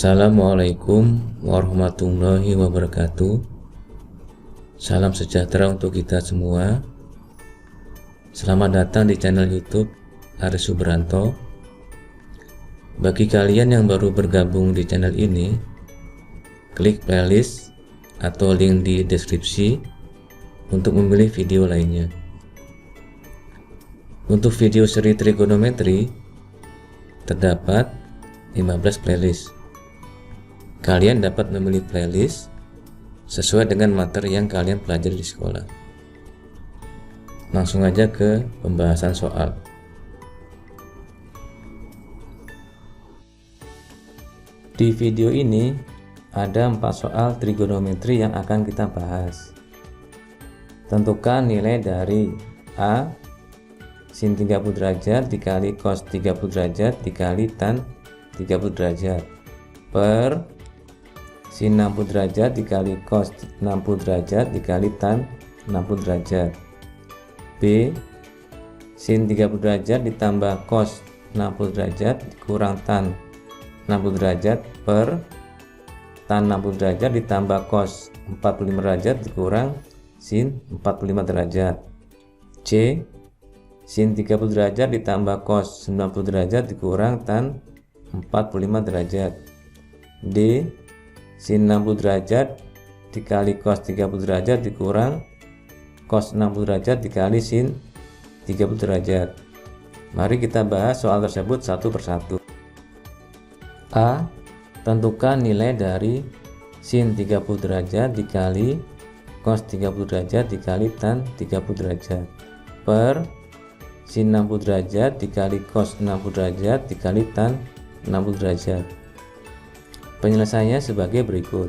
Assalamualaikum warahmatullahi wabarakatuh. Salam sejahtera untuk kita semua. Selamat datang di channel YouTube Aris Subranto. Bagi kalian yang baru bergabung di channel ini, klik playlist atau link di deskripsi untuk memilih video lainnya. Untuk video seri trigonometri terdapat 15 playlist. Kalian dapat memilih playlist sesuai dengan materi yang kalian pelajari di sekolah. Langsung aja ke pembahasan soal. Di video ini ada 4 soal trigonometri yang akan kita bahas. Tentukan nilai dari A sin 30 derajat dikali cos 30 derajat dikali tan 30 derajat per sin 60 derajat dikali cos 60 derajat dikali tan 60 derajat. B. Sin 30 derajat ditambah cos 60 derajat dikurang tan 60 derajat per tan 60 derajat ditambah cos 45 derajat dikurang sin 45 derajat. C. Sin 30 derajat ditambah cos 90 derajat dikurang tan 45 derajat. D. Sin 60 derajat dikali cos 30 derajat dikurang cos 60 derajat dikali sin 30 derajat. Mari kita bahas soal tersebut satu persatu. A. Tentukan nilai dari sin 30 derajat dikali cos 30 derajat dikali tan 30 derajat per sin 60 derajat dikali cos 60 derajat dikali tan 60 derajat. Penyelesaiannya sebagai berikut.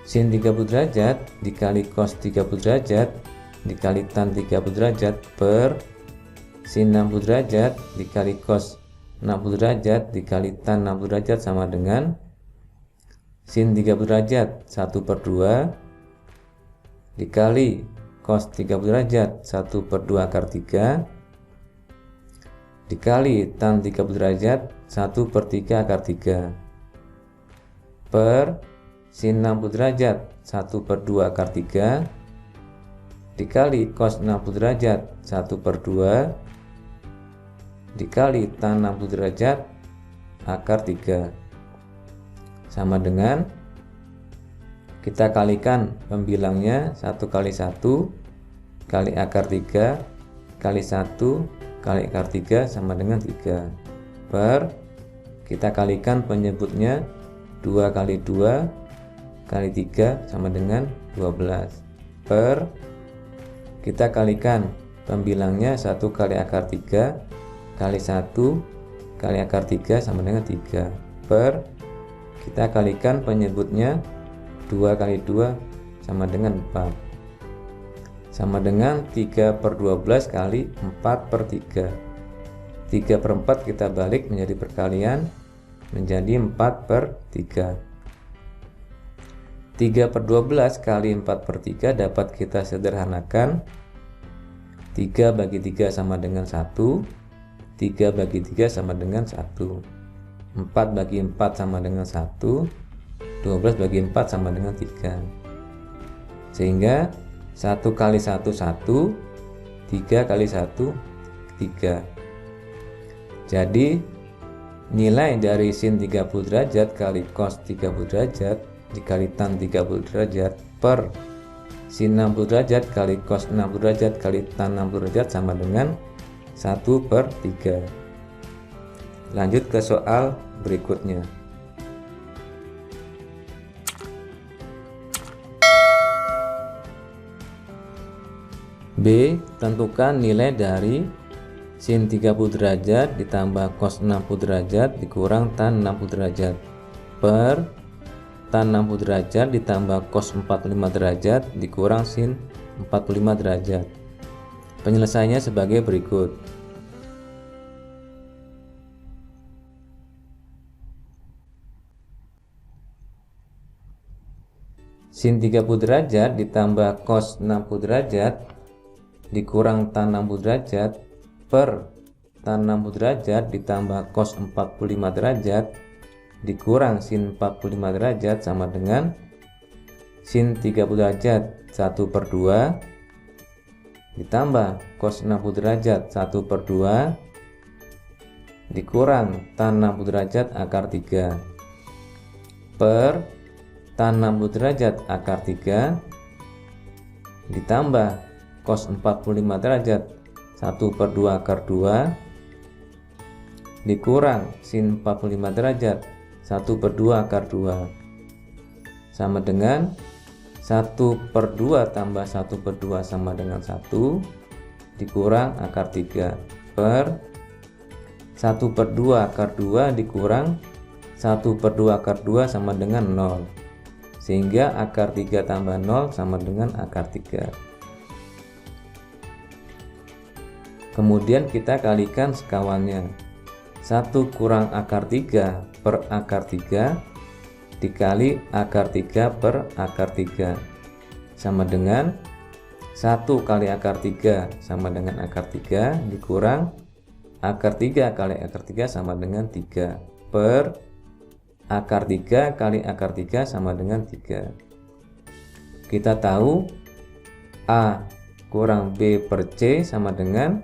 Sin 30 derajat dikali cos 30 derajat dikali tan 30 derajat per sin 60 derajat dikali cos 60 derajat dikali tan 60 derajat sama dengan sin 30 derajat 1/2 dikali cos 30 derajat 1/2 akar 3 dikali tan 30 derajat 1/3 akar 3 per sin 60 derajat 1/2 akar 3 dikali cos 60 derajat 1/2 dikali tan 60 derajat akar 3 sama dengan, kita kalikan pembilangnya 1 kali 1 kali akar 3 kali 1 kali akar 3 sama dengan 3 per, kita kalikan penyebutnya 2 kali 2 kali 3 sama dengan 12 per, kita kalikan pembilangnya 1 kali akar 3 kali 1 kali akar 3 sama dengan 3 per, kita kalikan penyebutnya 2 kali 2 sama dengan 4 sama dengan 3/12 kali 4/3. 3/4 kita balik menjadi perkalian menjadi 4/3. 3/12 kali 4/3 dapat kita sederhanakan. 3 bagi 3 sama dengan 1, 3 bagi 3 sama dengan 1, 4 bagi 4 sama dengan 1, 12 bagi 4 sama dengan 3, sehingga 1 kali 1 1, 3 kali 1 3. Jadi nilai dari sin 30 derajat kali cos 30 derajat dikali tan 30 derajat per sin 60 derajat kali cos 60 derajat kali tan 60 derajat sama dengan 1/3. Lanjut ke soal berikutnya. B. Tentukan nilai dari sin 30 derajat ditambah cos 60 derajat dikurang tan 60 derajat per tan 60 derajat ditambah cos 45 derajat dikurang sin 45 derajat. Penyelesaiannya sebagai berikut. Sin 30 derajat ditambah cos 60 derajat dikurang tan 60 derajat per tan 60 derajat ditambah cos 45 derajat dikurang sin 45 derajat sama dengan sin 30 derajat 1/2 ditambah cos 60 derajat 1/2 dikurang tan 60 derajat akar 3 per tan 60 derajat akar 3 ditambah cos 45 derajat 1/2 akar 2 dikurang sin 45 derajat 1/2 akar 2 sama dengan 1/2 tambah 1/2 sama dengan 1 dikurang akar 3 per 1/2 akar 2 dikurang 1/2 akar 2 sama dengan 0, sehingga akar 3 tambah 0 sama dengan akar 3. Kemudian kita kalikan sekawannya. 1 kurang akar 3 per akar 3 dikali akar 3 per akar 3 sama dengan 1 kali akar 3 sama dengan akar 3 dikurang akar 3 kali akar 3 sama dengan 3 per akar 3 kali akar 3 sama dengan 3. Kita tahu A kurang B per C sama dengan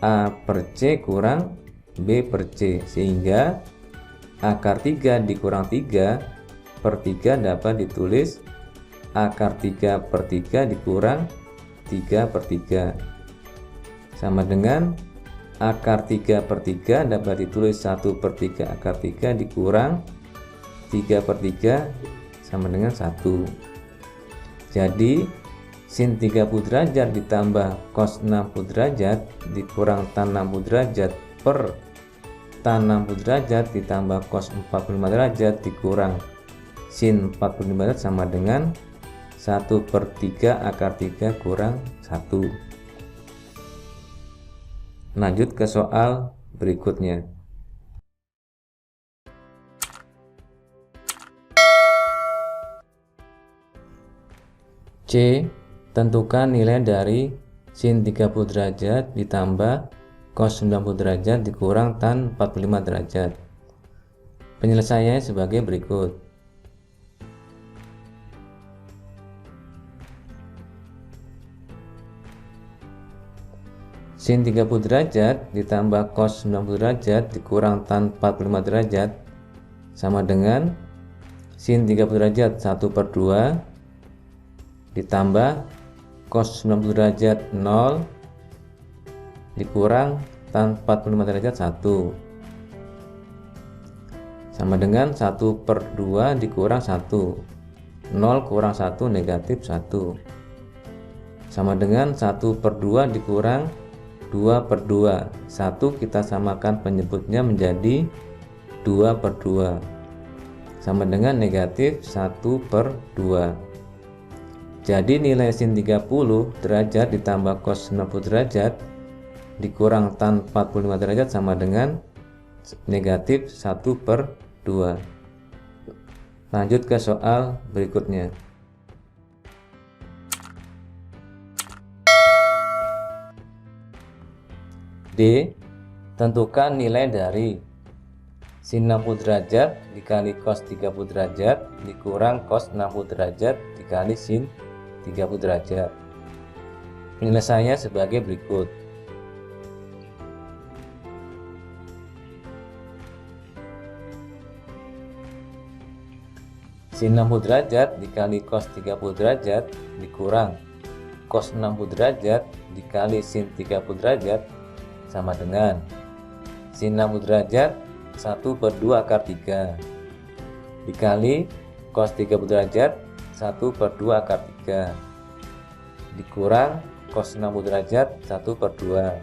A per C kurang B per C, sehingga akar 3 dikurang 3 per 3 dapat ditulis akar 3 per 3 dikurang 3 per 3 sama dengan akar 3 per 3 dapat ditulis 1 per 3 akar 3 dikurang 3 per 3 sama dengan 1. Jadi sin 30 derajat ditambah cos 60 derajat dikurang tan 60 derajat per tan 60 derajat ditambah cos 45 derajat dikurang sin 45 derajat sama dengan 1 per 3 akar 3 kurang 1. Lanjut ke soal berikutnya. C. Tentukan nilai dari sin 30 derajat ditambah cos 90 derajat dikurang tan 45 derajat. Penyelesaiannya sebagai berikut. Sin 30 derajat ditambah cos 90 derajat dikurang tan 45 derajat sama dengan sin 30 derajat 1/2 ditambah cos 90 derajat 0 dikurang tan 45 derajat 1 sama dengan 1/2 dikurang 1, 0 kurang 1 negatif 1 sama dengan 1/2 dikurang 2/2. 1 kita samakan penyebutnya menjadi 2/2 sama dengan negatif 1/2. Jadi nilai sin 30 derajat ditambah cos 90 derajat dikurang tan 45 derajat sama dengan negatif 1/2. Lanjut ke soal berikutnya. D. Tentukan nilai dari sin 60 derajat dikali cos 30 derajat dikurang cos 60 derajat dikali sin 30 derajat. Penyelesaiannya sebagai berikut. Sin 60 derajat dikali cos 30 derajat dikurang cos 60 derajat dikali sin 30 derajat sama dengan sin 60 derajat 1/2 akar 3 dikali cos 30 derajat 1/2 akar 3 dikurang cos 60 derajat 1/2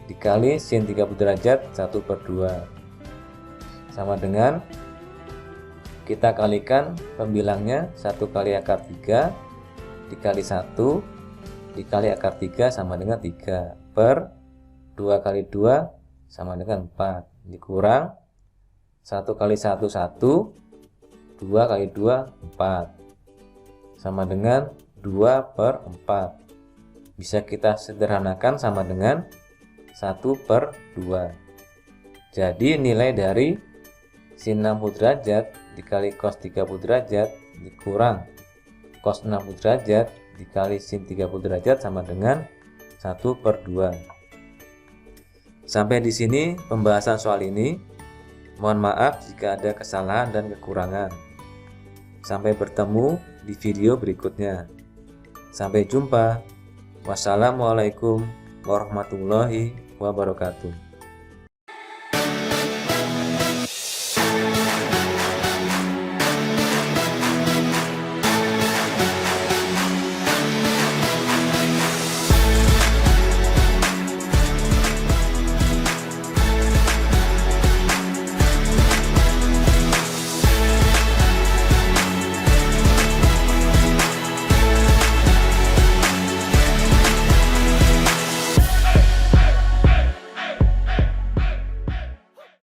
dikali sin 30 derajat 1/2 sama dengan kita kalikan pembilangnya 1 kali akar 3 dikali 1 dikali akar 3 sama dengan 3 per 2 kali 2 sama dengan 4 dikurang 1 kali 1 1 2 kali 2 4 sama dengan 2/4 bisa kita sederhanakan sama dengan 1/2. Jadi nilai dari sin 60 derajat dikali cos 30 derajat dikurang cos 60 derajat dikali sin 30 derajat sama dengan 1/2. Sampai di sini pembahasan soal ini. Mohon maaf jika ada kesalahan dan kekurangan. Sampai bertemu di video berikutnya. Sampai jumpa. Wassalamualaikum warahmatullahi wabarakatuh.